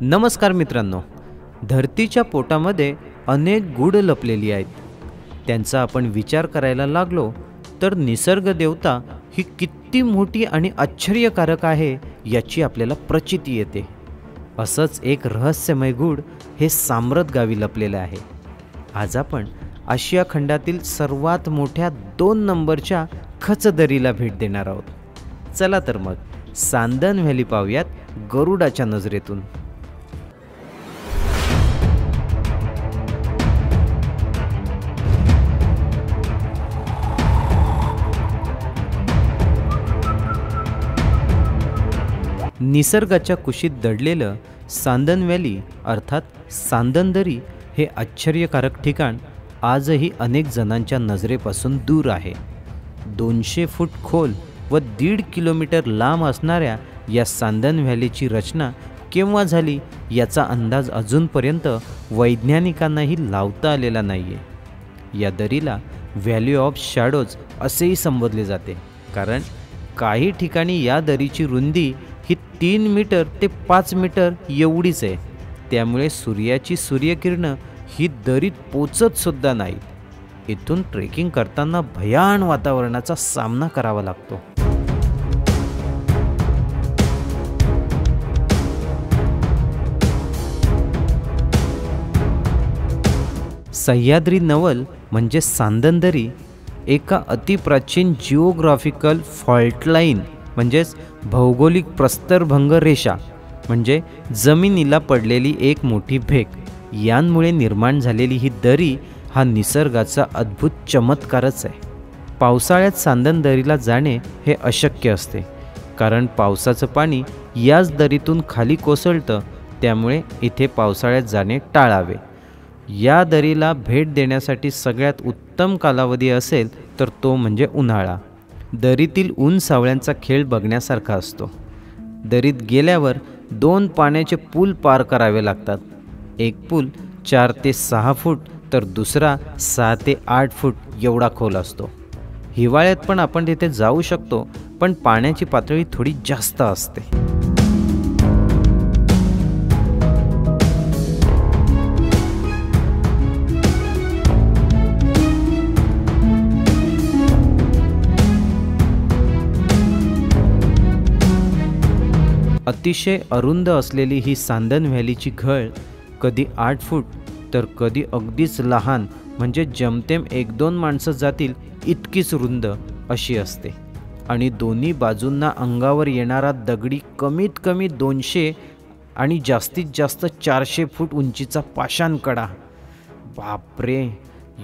नमस्कार मित्रांनो, धरतीच्या पोटामध्ये अनेक गूढ लपलेली आहेत. त्यांचा आपण विचार करायला लागलो तर निसर्ग देवता ही किती मोठी आणि आश्चर्यकारक आहे याची आपल्याला प्रचिती येते. असंच एक रहस्यमय गूढ हे साम्रत गावी लपलेलं आहे. आज आपण आशिया खंडातील सर्वात मोठ्या 2 नंबरच्या खचदरीला भेट देणार आहोत. चला तर मग सांदन व्हॅली पाहूयात गरुडाच्या नजरेतून. निसर्गाच्या कुशीत दडलेलं सांदन व्हॅली अर्थात सांदन दरी हे आश्चर्यकारक ठिकाण आजही अनेक जणांच्या नजरेपासून दूर आहे. 200 फूट खोल व 1.5 किलोमीटर लांब असणाऱ्या या सांदन व्हॅलीची रचना केव्हा झाली याचा अंदाज अजूनपर्यंत वैज्ञानिकांनाही लावता आलेला नाही आहे. या दरीला व्हॅली ऑफ शॅडोज असेही संबोधले जाते, कारण काही ठिकाणी या दरीची रुंदी ही 3 मीटर ते 5 मीटर एवढीच आहे. त्यामुळे सूर्याची सूर्यकिरणं ही दरीत पोचत सुद्धा नाहीत. इथून ट्रेकिंग करताना भयान वातावरणाचा सामना करावा लागतो. सह्याद्री नवल म्हणजे सांदन दरी एका अतिप्राचीन जिओग्राफिकल फॉल्टलाईन म्हणजेच भौगोलिक प्रस्तरभंग रेषा म्हणजे जमिनीला पडलेली एक मोठी भेग यांमुळे निर्माण झालेली ही दरी हा निसर्गाचा अद्भुत चमत्कारच आहे. पावसाळ्यात सांदन दरीला जाणे हे अशक्य असते, कारण पावसाचं पाणी याच दरीतून खाली कोसळतं. त्यामुळे इथे पावसाळ्यात जाणे टाळावे. या दरीला भेट देण्यासाठी सगळ्यात उत्तम कालावधी असेल तर तो म्हणजे उन्हाळा. दरीतील ऊन सावळ्यांचा खेळ बघण्यासारखा असतो. दरीत गेल्यावर 2 पाण्याचे पूल पार करावे लागतात. एक पूल 4 ते 6 फूट तर दुसरा 6 ते 8 फूट एवढा खोल असतो. हिवाळ्यात पण आपण तिथे जाऊ शकतो, पण पाण्याची पातळी थोडी जास्त असते. अतिशय अरुंद असलेली ही सांदन व्हॅलीची घळ कधी 8 फूट तर कधी अगदीच लहान म्हणजे जमतेम 1-2 माणसं जातील इतकीच रुंद अशी असते. आणि दोन्ही बाजूंना अंगावर येणारा दगडी कमीत कमी 200 आणि जास्तीत जास्त 400 फूट उंचीचा पाषाणकडा. बापरे,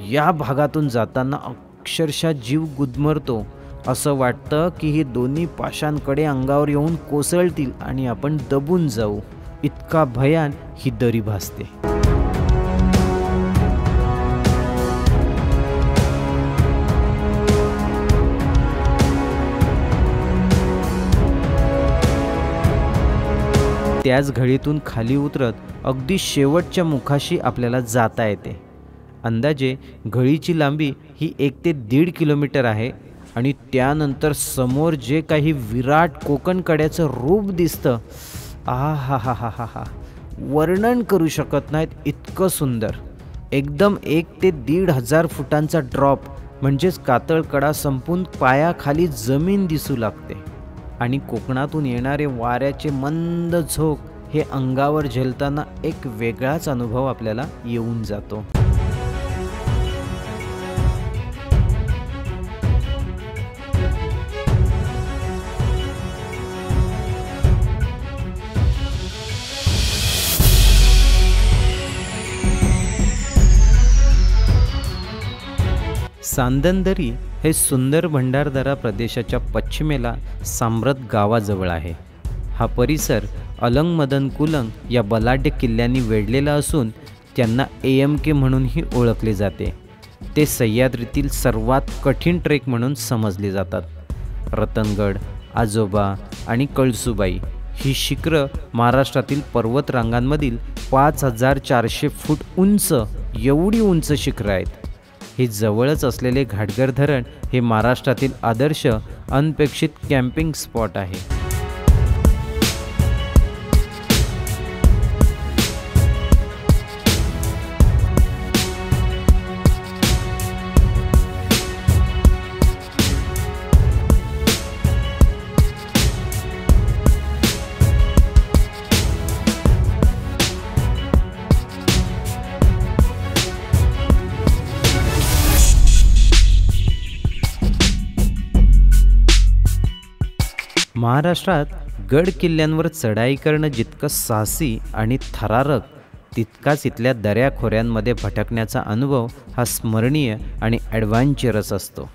या भागातून जाताना अक्षरशः जीव गुदमरतो. असं वाटतं की ही दोन्ही पाषाणकडे अंगावर येऊन कोसळतील आणि आपण दबून जाऊ. इतका भयान ही दरी भासते. त्याच घडीतून खाली उतरत अगदी शेवटच्या मुखाशी आपल्याला जाता येते. अंदाजे घळीची लांबी ही 1 ते 1.5 किलोमीटर आहे. आणि त्यानंतर समोर जे काही विराट कोकण कड्याचं रूप दिसतं, हा हा हा हा हा, वर्णन करू शकत नाहीत इतकं सुंदर. एकदम 1 ते 1,500 फुटांचा ड्रॉप म्हणजेच कातळकडा संपून पायाखाली जमीन दिसू लागते. आणि कोकणातून येणारे वाऱ्याचे मंद झोक हे अंगावर झेलताना एक वेगळाच अनुभव आपल्याला येऊन जातो. सांदन दरी हे सुंदर भंडारदरा प्रदेशाच्या पश्चिमेला साम्रत गावाजवळ आहे. हा परिसर अलंग मदन कुलंग या बलाढ्य किल्ल्यांनी वेढलेला असून त्यांना AMK म्हणूनही ओळखले जाते. ते सह्याद्रीतील सर्वात कठीण ट्रेक म्हणून समजले जातात. रतनगड, आजोबा आणि कळसुबाई ही शिखरं महाराष्ट्रातील पर्वतरांगांमधील 5400 फूट उंच एवढी उंच शिखरं आहेत. हे जवळच असलेले घाटगर धरण हे महाराष्ट्रातील आदर्श अनपेक्षित कॅम्पिंग स्पॉट आहे। महाराष्ट्रात गड किल्ल्यांवर चढाई करणं जितकं साहसी आणि थरारक, तितकाच इथल्या दऱ्याखोऱ्यांमध्ये भटकण्याचा अनुभव हा स्मरणीय आणि ॲडव्हेंचरस असतो।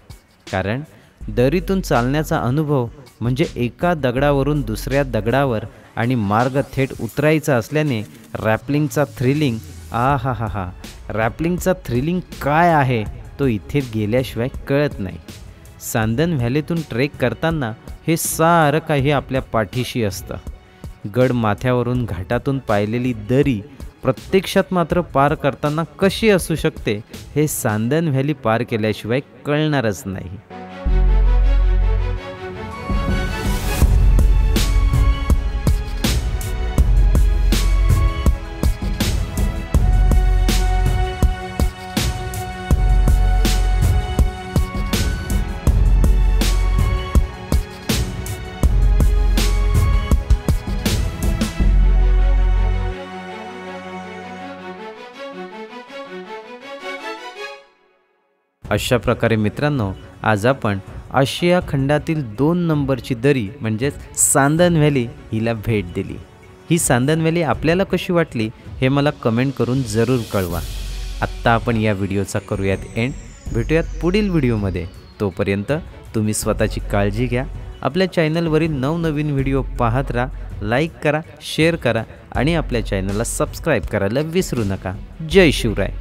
कारण दरीतून चालण्याचा अनुभव म्हणजे एका दगडावरून दुसऱ्या दगडावर आणि मार्ग थेट उतरायचा असल्याने रॅपलिंगचा थ्रिलिंग रॅपलिंगचा थ्रिलिंग काय आहे तो इथे गेल्याशिवाय कळत नाही। सांदन व्हॅलीतून ट्रेक करताना हे सारं काही आपल्या पाठीशी असतं। गड माथ्यावरून घाटातून पाहिलेली दरी प्रत्यक्षात मात्र पार करताना कशी असू शकते हे सांदन व्हॅली पार केल्याशिवाय कळणारच नाही। अशा प्रकारे मित्रांनो, आज आपण आशिया खंडातील 2 नंबरची दरी म्हणजेच सांदन व्हॅली हिला भेट दिली। ही सांदन व्हॅली आपल्याला कशी वाटली हे मला कमेंट करून जरूर कळवा। आत्ता आपण या व्हिडिओचा करूयात एंड, भेटूयात पुढील व्हिडिओमध्ये। तोपर्यंत तुम्ही स्वतःची काळजी घ्या। आपल्या चॅनलवरील नवनवीन व्हिडिओ पाहत राहा, लाईक करा, शेअर करा आणि आपल्या चॅनलला सबस्क्राईब करायला विसरू नका। जय शिवराय।